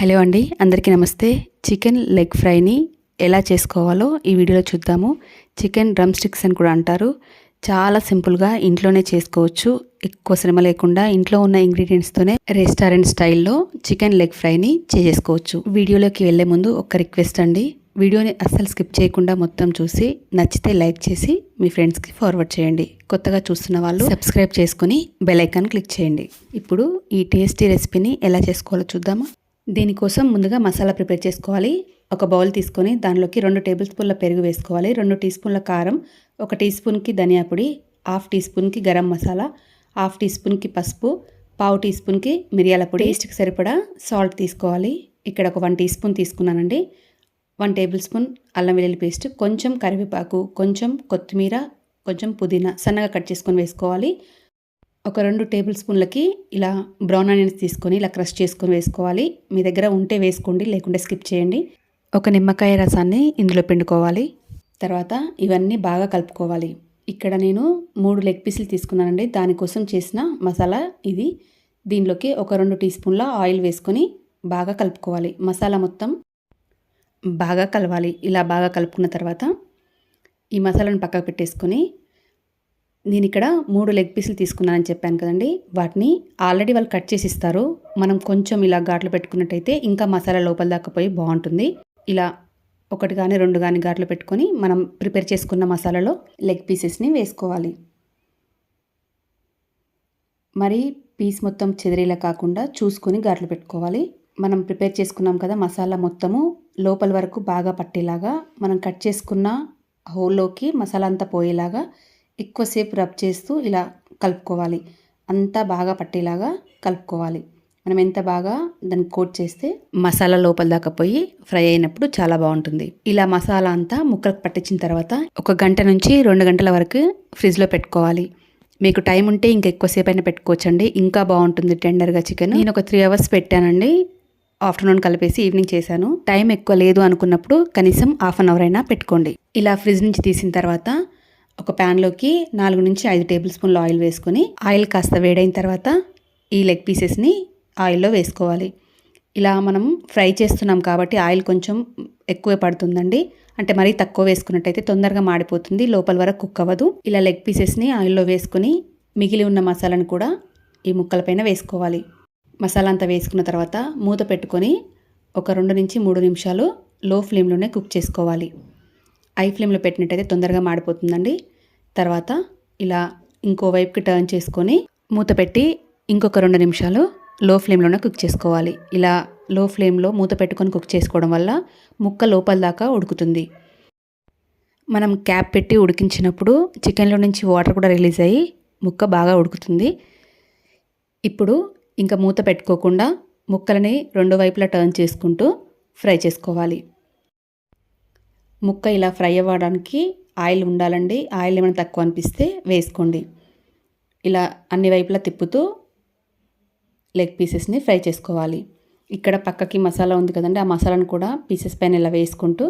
Hello అండి, అందరికీ నమస్తే. చికెన్ లెగ్ ఫ్రైని ఎలా చేసుకోవాలో ఈ వీడియోలో చూద్దాము. చికెన్ డ్రమ్ స్టిక్స్ అని కూడా అంటారు. చాలా సింపుల్గా ఇంట్లోనే చేసుకోవచ్చు. ఎక్కువ శ్రమ లేకుండా ఇంట్లో ఉన్న ఇంగ్రీడియంట్స్తోనే రెస్టారెంట్ స్టైల్లో చికెన్ లెగ్ ఫ్రైని చేసుకోవచ్చు. వీడియోలోకి వెళ్ళే ముందు ఒక రిక్వెస్ట్ అండి, వీడియోని అస్సలు స్కిప్ చేయకుండా మొత్తం చూసి నచ్చితే లైక్ చేసి మీ ఫ్రెండ్స్కి ఫార్వర్డ్ చేయండి. కొత్తగా చూస్తున్న వాళ్ళు సబ్స్క్రైబ్ చేసుకుని బెల్ ఐకాన్ క్లిక్ చేయండి. ఇప్పుడు ఈ టేస్టీ రెసిపీని ఎలా చేసుకోవాలో చూద్దామా. దీనికోసం ముందుగా మసాలా ప్రిపేర్ చేసుకోవాలి. ఒక బౌల్ తీసుకొని దానిలోకి 2 టేబుల్ స్పూన్ల పెరుగు వేసుకోవాలి, 2 టీ స్పూన్ల కారం, 1 టీ స్పూన్కి ధనియా పొడి, 1/2 టీ స్పూన్కి గరం మసాలా, 1/2 టీ స్పూన్కి పసుపు, 1/4 టీ స్పూన్కి మిరియాల పొడి, టేస్ట్కి సరిపడా సాల్ట్ తీసుకోవాలి. ఇక్కడ ఒక 1 టీ స్పూన్ తీసుకున్నానండి. 1 టేబుల్ స్పూన్ అల్లం వెల్లుల్లి పేస్ట్, కొంచెం కరివేపాకు, కొంచెం కొత్తిమీర, కొంచెం పుదీనా సన్నగా కట్ చేసుకొని వేసుకోవాలి. ఒక 2 టేబుల్ స్పూన్లకి ఇలా బ్రౌన్ ఆనియన్స్ తీసుకొని ఇలా క్రష్ చేసుకొని వేసుకోవాలి. మీ దగ్గర ఉంటే వేసుకోండి, లేకుంటే స్కిప్ చేయండి. ఒక నిమ్మకాయ రసాన్ని ఇందులో పిండుకోవాలి. తర్వాత ఇవన్నీ బాగా కలుపుకోవాలి. ఇక్కడ నేను 3 లెగ్ పీసులు తీసుకున్నానండి. దానికోసం చేసిన మసాలా ఇది. దీనిలోకి ఒక 2 టీ స్పూన్ల ఆయిల్ వేసుకొని బాగా కలుపుకోవాలి. మసాలా మొత్తం బాగా కలవాలి. ఇలా బాగా కలుపుకున్న తర్వాత ఈ మసాలాను పక్కకు పెట్టేసుకొని నేను ఇక్కడ 3 లెగ్ పీసులు తీసుకున్నానని చెప్పాను కదండి. వాటిని ఆల్రెడీ వాళ్ళు కట్ చేసి ఇస్తారు. మనం కొంచెం ఇలా ఘాట్లు పెట్టుకున్నట్టయితే ఇంకా మసాలా లోపల దాకా పోయి బాగుంటుంది. ఇలా 1 కానీ 2 కానీ ఘాట్లు పెట్టుకొని మనం ప్రిపేర్ చేసుకున్న మసాలాలో లెగ్ పీసెస్ని వేసుకోవాలి. మరి పీస్ మొత్తం చెదిరేలా కాకుండా చూసుకొని ఘాట్లు పెట్టుకోవాలి. మనం ప్రిపేర్ చేసుకున్నాం కదా, మసాలా మొత్తము లోపల వరకు బాగా పట్టేలాగా మనం కట్ చేసుకున్న హోల్లోకి మసాలా అంతా పోయేలాగా ఎక్కువసేపు రబ్ చేస్తూ ఇలా కలుపుకోవాలి. అంతా బాగా పట్టేలాగా కలుపుకోవాలి. మనం ఎంత బాగా దాన్ని కోట్ చేస్తే మసాలా లోపల దాకా పోయి ఫ్రై అయినప్పుడు చాలా బాగుంటుంది. ఇలా మసాలా అంతా ముక్కలకు పట్టించిన తర్వాత 1 గంట నుంచి 2 గంటల వరకు ఫ్రిడ్జ్లో పెట్టుకోవాలి. మీకు టైం ఉంటే ఇంకా ఎక్కువసేపు అయినా పెట్టుకోవచ్చండి, ఇంకా బాగుంటుంది టెండర్గా చికెన్. నేను ఒక 3 అవర్స్ పెట్టానండి. ఆఫ్టర్నూన్ కలిపేసి ఈవినింగ్ చేశాను. టైం ఎక్కువ లేదు అనుకున్నప్పుడు కనీసం 1/2 అవర్ అయినా పెట్టుకోండి. ఇలా ఫ్రిడ్జ్ నుంచి తీసిన తర్వాత ఒక ప్యాన్లోకి 4 నుంచి 5 టేబుల్ స్పూన్ల ఆయిల్ వేసుకొని ఆయిల్ కాస్త వేడైన తర్వాత ఈ లెగ్ పీసెస్ని ఆయిల్లో వేసుకోవాలి. ఇలా మనం ఫ్రై చేస్తున్నాం కాబట్టి ఆయిల్ కొంచెం ఎక్కువే పడుతుందండి. అంటే మరీ తక్కువ వేసుకున్నట్టయితే తొందరగా మాడిపోతుంది, లోపల వరకు కుక్ అవ్వదు. ఇలా లెగ్ పీసెస్ని ఆయిల్లో వేసుకొని మిగిలి ఉన్న మసాలాను కూడా ఈ ముక్కలపైన వేసుకోవాలి. మసాలా అంతా వేసుకున్న తర్వాత మూత పెట్టుకొని ఒక 2 నుంచి 3 నిమిషాలు లో ఫ్లేమ్లోనే కుక్ చేసుకోవాలి. హై ఫ్లేమ్లో పెట్టినట్టయితే తొందరగా మాడిపోతుందండి. తర్వాత ఇలా ఇంకో వైపుకి టర్న్ చేసుకొని మూత పెట్టి ఇంకొక 2 నిమిషాలు లో ఫ్లేమ్లోనే కుక్ చేసుకోవాలి. ఇలా లో ఫ్లేమ్లో మూత పెట్టుకొని కుక్ చేసుకోవడం వల్ల ముక్క లోపల దాకా ఉడుకుతుంది. మనం క్యాప్ పెట్టి ఉడికించినప్పుడు చికెన్లో నుంచి వాటర్ కూడా రిలీజ్ అయ్యి ముక్క బాగా ఉడుకుతుంది. ఇప్పుడు ఇంకా మూత పెట్టుకోకుండా ముక్కలని 2 వైపులా టర్న్ చేసుకుంటూ ఫ్రై చేసుకోవాలి. ముక్క ఇలా ఫ్రై అవ్వడానికి ఆయిల్ ఉండాలండి. ఆయిల్ ఏమైనా తక్కువ అనిపిస్తే వేసుకోండి. ఇలా అన్ని వైపులా తిప్పుతూ లెగ్ పీసెస్ని ఫ్రై చేసుకోవాలి. ఇక్కడ పక్కకి మసాలా ఉంది కదండి, ఆ మసాలాను కూడా పీసెస్ పైన ఇలా వేసుకుంటూ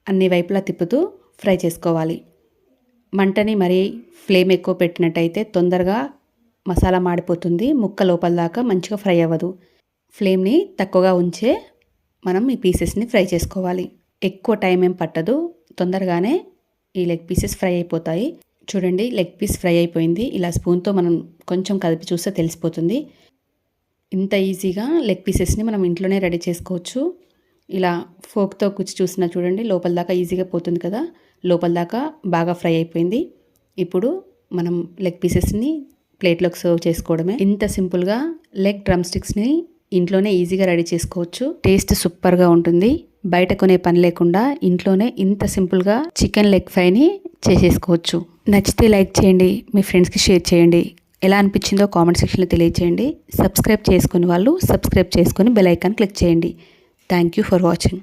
అన్ని వైపులా తిప్పుతూ ఫ్రై చేసుకోవాలి. మంటని మరీ ఫ్లేమ్ ఎక్కువ పెట్టినట్టయితే తొందరగా మసాలా మాడిపోతుంది, ముక్క లోపల దాకా మంచిగా ఫ్రై అవ్వదు. ఫ్లేమ్ని తక్కువగా ఉంచే మనం ఈ పీసెస్ని ఫ్రై చేసుకోవాలి. ఎక్కువ టైం ఏం పట్టదు, తొందరగానే ఈ లెగ్ పీసెస్ ఫ్రై అయిపోతాయి. చూడండి, లెగ్ పీస్ ఫ్రై అయిపోయింది. ఇలా స్పూన్తో మనం కొంచెం కలిపి చూస్తే తెలిసిపోతుంది. ఇంత ఈజీగా లెగ్ పీసెస్ని మనం ఇంట్లోనే రెడీ చేసుకోవచ్చు. ఇలా ఫోక్తో కుచ్చి చూసినా చూడండి, లోపల దాకా ఈజీగా పోతుంది కదా, లోపల దాకా బాగా ఫ్రై అయిపోయింది. ఇప్పుడు మనం లెగ్ పీసెస్ని ప్లేట్లోకి సర్వ్ చేసుకోవడమే. ఇంత సింపుల్గా లెగ్ డ్రమ్ స్టిక్స్ని ఇంట్లోనే ఈజీగా రెడీ చేసుకోవచ్చు. టేస్ట్ సూపర్గా ఉంటుంది. బయట కొనే పని లేకుండా ఇంట్లోనే ఇంత సింపుల్గా చికెన్ లెగ్ ఫ్రైని చేసేసుకోవచ్చు. నచ్చితే లైక్ చేయండి, మీ ఫ్రెండ్స్కి షేర్ చేయండి. ఎలా అనిపించిందో కామెంట్ సెక్షన్లో తెలియజేయండి. సబ్స్క్రైబ్ చేసుకుని వాళ్ళు సబ్స్క్రైబ్ చేసుకొని బెల్ ఐకాన్ క్లిక్ చేయండి. Thank you for watching.